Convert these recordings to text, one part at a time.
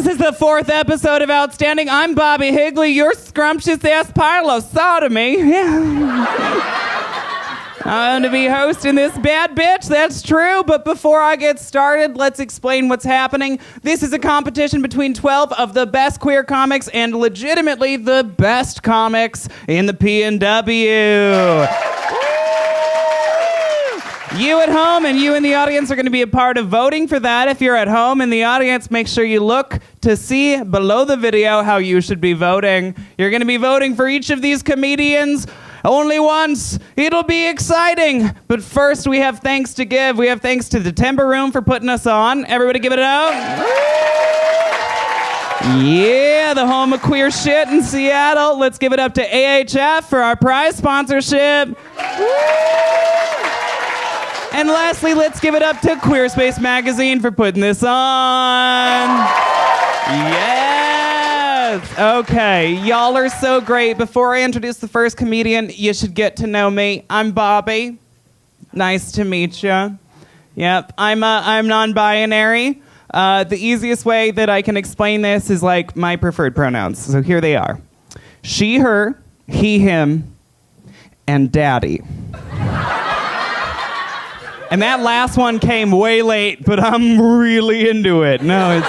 This is the 4th episode of Outstanding. I'm Bobby Higley, your scrumptious ass pile of sodomy. I'm to be hosting this bad bitch, that's true. But before I get started, let's explain what's happening. This is a competition between 12 of the best queer comics and legitimately the best comics in the P&W. You at home and you in the audience are going to be a part of voting for that. If you're at home in the audience, make sure you look to see below the video how you should be voting. You're going to be voting for each of these comedians only once. It'll be exciting. But first, we have thanks to give. We have thanks to the Timber Room for putting us on. Everybody give it up. Yeah, the home of queer shit in Seattle. Let's give it up to AHF for our prize sponsorship. And lastly, let's give it up to Queer Space Magazine for putting this on. Yes! Okay, y'all are so great. Before I introduce the first comedian, you should get to know me. I'm Bobby. Nice to meet you. Yep, I'm non-binary. The easiest way that I can explain this is like my preferred pronouns. So here they are. She, her, he, him, and daddy. And that last one came way late, but I'm really into it. No,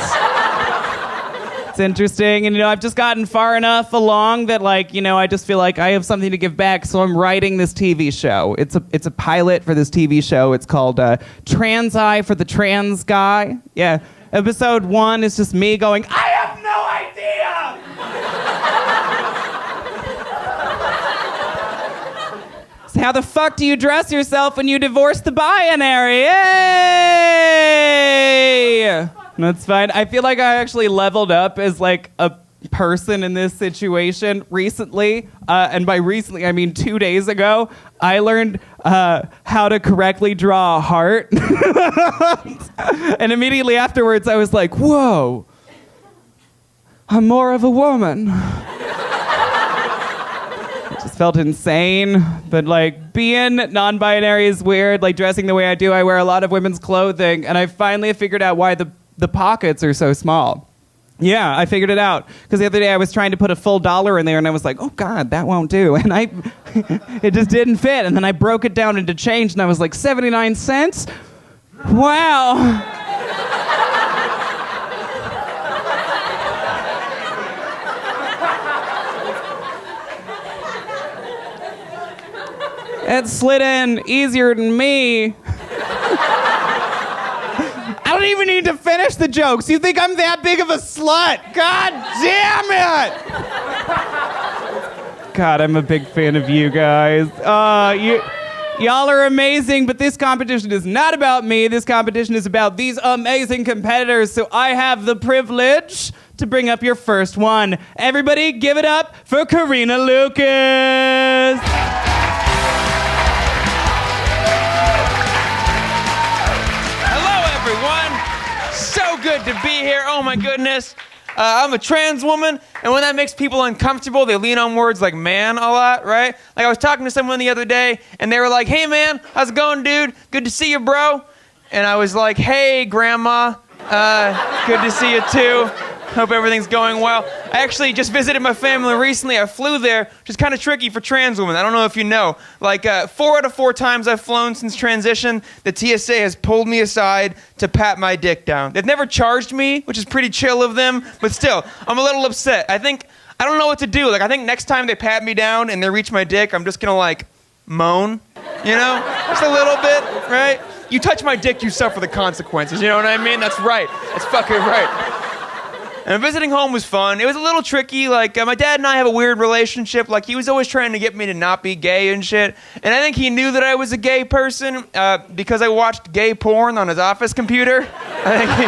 it's interesting. And, I've just gotten far enough along that, I just feel like I have something to give back. So I'm writing this TV show. It's a pilot for this TV show. It's called Trans Eye for the Trans Guy. Yeah. Episode 1 is just me going, I have no idea! How the fuck do you dress yourself when you divorce the binary? Yay! That's fine. I feel like I actually leveled up as like a person in this situation recently. And by recently, I mean 2 days ago, I learned how to correctly draw a heart. And immediately afterwards, I was like, whoa, I'm more of a woman. Felt insane, but being non-binary is weird. Dressing the way I do, I wear a lot of women's clothing, and I finally figured out why the pockets are so small. Yeah, I figured it out because the other day I was trying to put a full $1 in there, and I was like, oh god, that won't do, and it just didn't fit. And then I broke it down into change, and I was like, 79 cents. Wow. It slid in easier than me. I don't even need to finish the jokes. You think I'm that big of a slut? God damn it! God, I'm a big fan of you guys. Y'all are amazing, but this competition is not about me. This competition is about these amazing competitors, so I have the privilege to bring up your first one. Everybody give it up for Corina Lucas. So good to be here. Oh my goodness. I'm a trans woman, and when that makes people uncomfortable, they lean on words like man a lot, right? I was talking to someone the other day, and they were like, hey man, how's it going, dude? Good to see you, bro. And I was like, hey, grandma. Good to see you too. Hope everything's going well. I actually just visited my family recently. I flew there, which is kind of tricky for trans women. I don't know if you know. 4 out of 4 times I've flown since transition, the TSA has pulled me aside to pat my dick down. They've never charged me, which is pretty chill of them, but still, I'm a little upset. I don't know what to do. I think next time they pat me down and they reach my dick, I'm just gonna moan, Just a little bit, right? You touch my dick, you suffer the consequences, you know what I mean? That's right. That's fucking right. And visiting home was fun. It was a little tricky. My dad and I have a weird relationship. He was always trying to get me to not be gay and shit. And I think he knew that I was a gay person because I watched gay porn on his office computer. I think he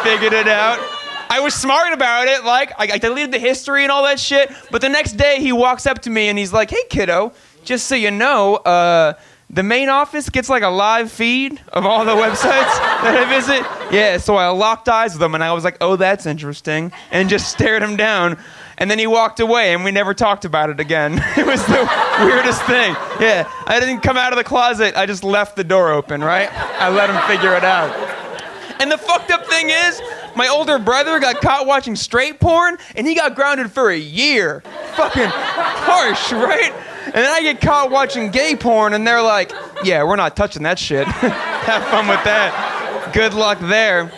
figured it out. I was smart about it. I deleted the history and all that shit. But the next day, he walks up to me and he's like, hey, kiddo, just so you know, the main office gets a live feed of all the websites that I visit. Yeah, so I locked eyes with him and I was like, oh, that's interesting. And just stared him down. And then he walked away and we never talked about it again. It was the weirdest thing. Yeah, I didn't come out of the closet. I just left the door open, right? I let him figure it out. And the fucked up thing is, My older brother got caught watching straight porn, and he got grounded for a year. Fucking harsh, right? And then I get caught watching gay porn, and they're like, yeah, we're not touching that shit. Have fun with that. Good luck there.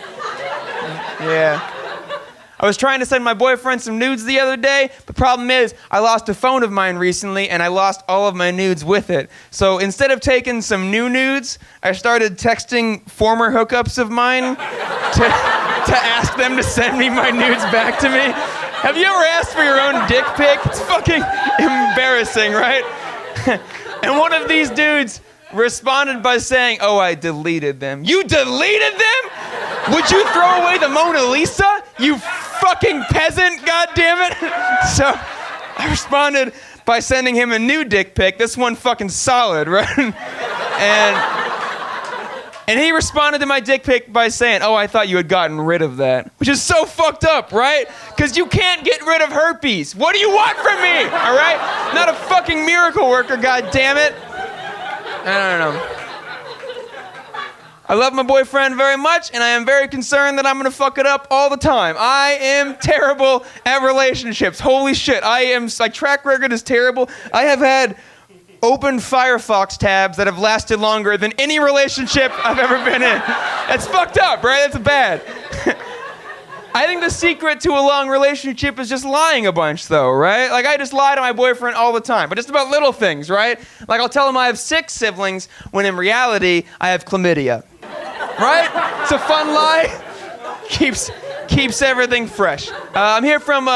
Yeah. I was trying to send my boyfriend some nudes the other day. The problem is, I lost a phone of mine recently, and I lost all of my nudes with it. So instead of taking some new nudes, I started texting former hookups of mine to ask them to send me my nudes back to me. Have you ever asked for your own dick pic? It's fucking embarrassing, right? And one of these dudes responded by saying, oh, I deleted them. You deleted them? Would you throw away the Mona Lisa? You fucking peasant, goddammit. So I responded by sending him a new dick pic. This one fucking solid, right? And he responded to my dick pic by saying, oh, I thought you had gotten rid of that. Which is so fucked up, right? Because you can't get rid of herpes. What do you want from me, all right? Not a fucking miracle worker, goddammit. I don't know. I love my boyfriend very much, and I am very concerned that I'm gonna fuck it up all the time. I am terrible at relationships. Holy shit, my track record is terrible. I have had open Firefox tabs that have lasted longer than any relationship I've ever been in. That's fucked up, right? That's bad. I think the secret to a long relationship is just lying a bunch, though, right? Like, I just lie to my boyfriend all the time, but just about little things, right? Like, I'll tell him I have 6 siblings, when in reality, I have chlamydia. Right? It's a fun lie. Keeps everything fresh. I'm here from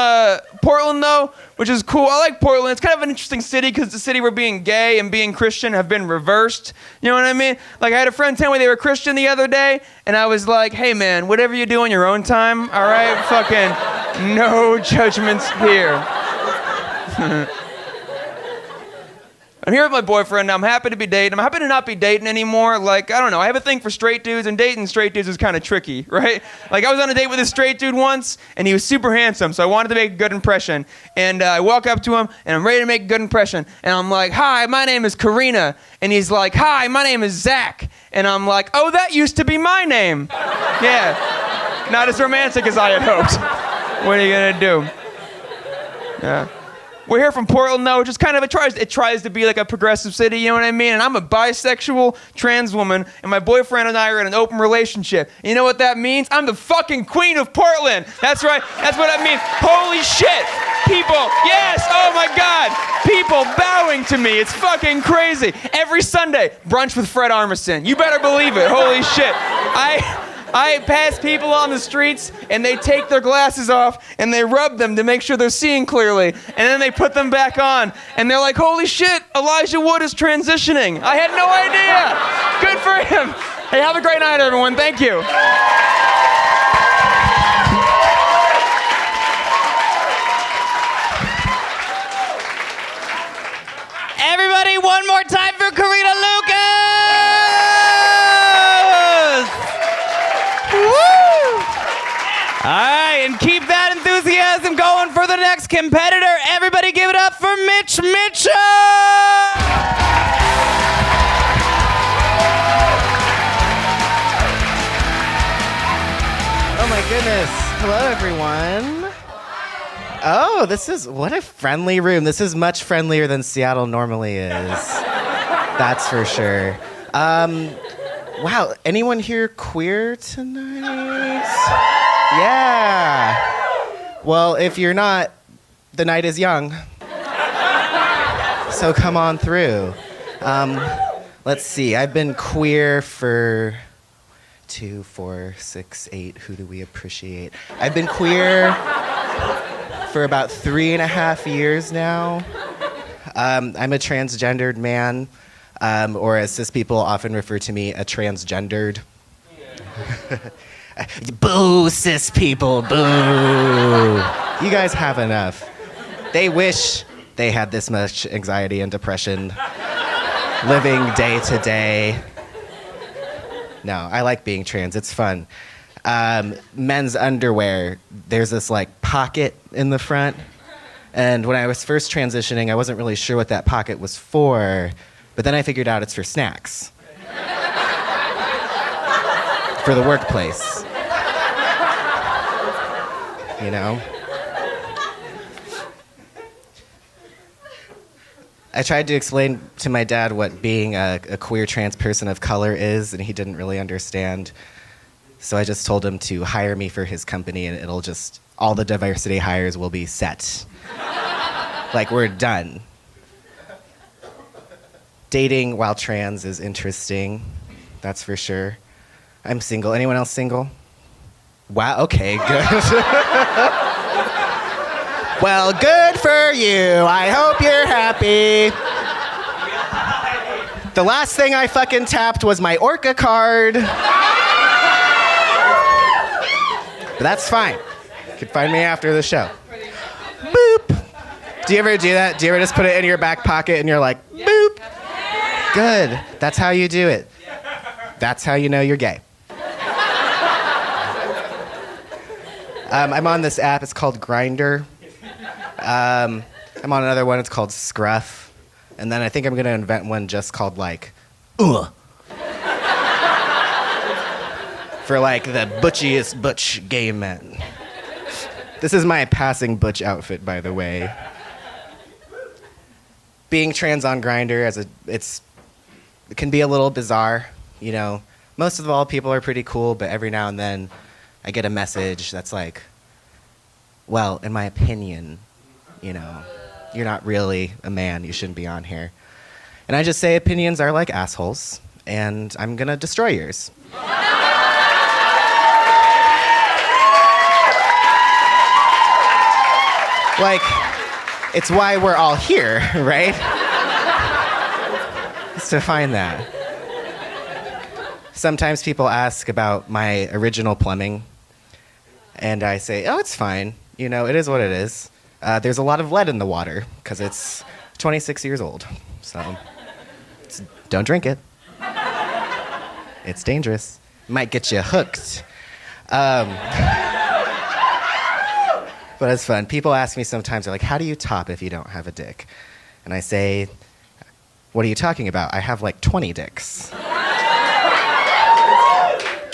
Portland, though, which is cool. I like Portland. It's kind of an interesting city because it's a city where being gay and being Christian have been reversed. You know what I mean? Like, I had a friend tell me they were Christian the other day, and I was like, hey, man, whatever you do on your own time, all right? Fucking no judgments here. I'm here with my boyfriend now. I'm happy to be dating. I'm happy to not be dating anymore. Like, I don't know. I have a thing for straight dudes, and dating straight dudes is kind of tricky, right? Like, I was on a date with a straight dude once, and he was super handsome, so I wanted to make a good impression. And I walk up to him, and I'm ready to make a good impression. And I'm like, hi, my name is Corina. And he's like, hi, my name is Zach. And I'm like, oh, that used to be my name. Yeah. Not as romantic as I had hoped. What are you going to do? Yeah. We're here from Portland, though, which is kind of, it tries to be like a progressive city, you know what I mean? And I'm a bisexual trans woman, and my boyfriend and I are in an open relationship. And you know what that means? I'm the fucking queen of Portland. That's right. That's what that means. Holy shit. People, yes, oh my God. People bowing to me. It's fucking crazy. Every Sunday, brunch with Fred Armisen. You better believe it. Holy shit. I pass people on the streets, and they take their glasses off, and they rub them to make sure they're seeing clearly, and then they put them back on, and they're like, holy shit, Elijah Wood is transitioning. I had no idea. Good for him. Hey, have a great night, everyone. Thank you. Everybody, one more time for Corina Lucas! All right, and keep that enthusiasm going for the next competitor. Everybody give it up for Mitch Mitchell! Oh my goodness. Hello, everyone. Oh, what a friendly room. This is much friendlier than Seattle normally is. That's for sure. Wow, anyone here queer tonight? Yeah. Well, if you're not, the night is young. So come on through. Let's see. I've been queer for 2, 4, 6, 8. Who do we appreciate? I've been queer for about 3.5 years now. I'm a transgendered man, or as cis people often refer to me, a transgendered. Boo, cis people, boo. You guys have enough. They wish they had this much anxiety and depression living day to day. No, I like being trans. It's fun. Men's underwear, there's this like pocket in the front. And when I was first transitioning, I wasn't really sure what that pocket was for, but then I figured out it's for snacks. For the workplace. you know? I tried to explain to my dad what being a queer trans person of color is, and he didn't really understand. So I just told him to hire me for his company, and all the diversity hires will be set. Like, we're done. Dating while trans is interesting, that's for sure. I'm single. Anyone else single? Wow, okay, good. Well, good for you. I hope you're happy. The last thing I fucking tapped was my Orca card. But that's fine. You can find me after the show. Boop. Do you ever do that? Do you ever just put it in your back pocket and you're like, boop? Good. That's how you do it. That's how you know you're gay. I'm on this app. It's called Grindr. I'm on another one. It's called Scruff. And then I think I'm going to invent one just called, like, Ugh. For, like, the butchiest butch gay men. This is my passing butch outfit, by the way. Being trans on Grindr, it can be a little bizarre, you know. Most of all, people are pretty cool, but every now and then I get a message that's like, well, in my opinion, you know, you're not really a man, you shouldn't be on here. And I just say opinions are like assholes, and I'm gonna destroy yours. Like, it's why we're all here, right? It's to find that. Sometimes people ask about my original plumbing, and I say, oh, it's fine. You know, it is what it is. There's a lot of lead in the water, because it's 26 years old. So, don't drink it. It's dangerous. It might get you hooked. But it's fun. People ask me sometimes, they're like, how do you top if you don't have a dick? And I say, what are you talking about? I have like 20 dicks.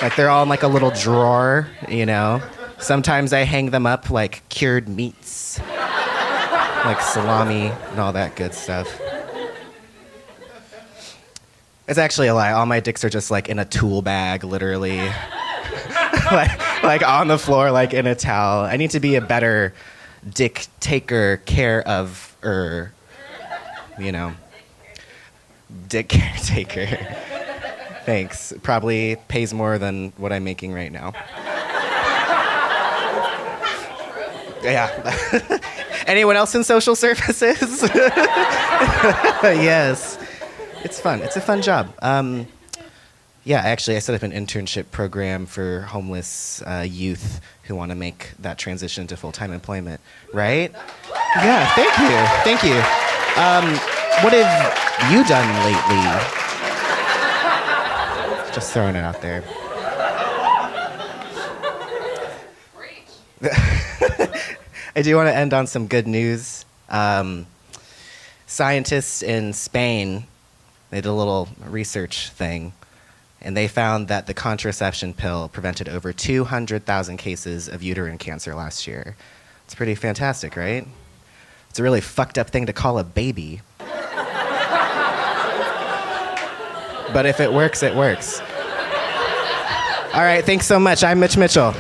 Like, they're all in like a little drawer, you know? Sometimes I hang them up like cured meats, like salami and all that good stuff. It's actually a lie. All my dicks are just like in a tool bag, literally. like on the floor, like in a towel. I need to be a better dick taker, care of, you know, dick caretaker. Thanks. Probably pays more than what I'm making right now. Yeah. Anyone else in social services? Yes. It's fun. It's a fun job. Yeah, actually, I set up an internship program for homeless youth who want to make that transition to full-time employment. Right? Yeah, thank you. Thank you. What have you done lately? Just throwing it out there. I do want to end on some good news. Scientists in Spain, they did a little research thing, and they found that the contraception pill prevented over 200,000 cases of uterine cancer last year. It's pretty fantastic, right? It's a really fucked up thing to call a baby. But if it works, it works. All right, thanks so much. I'm Mitch Mitchell.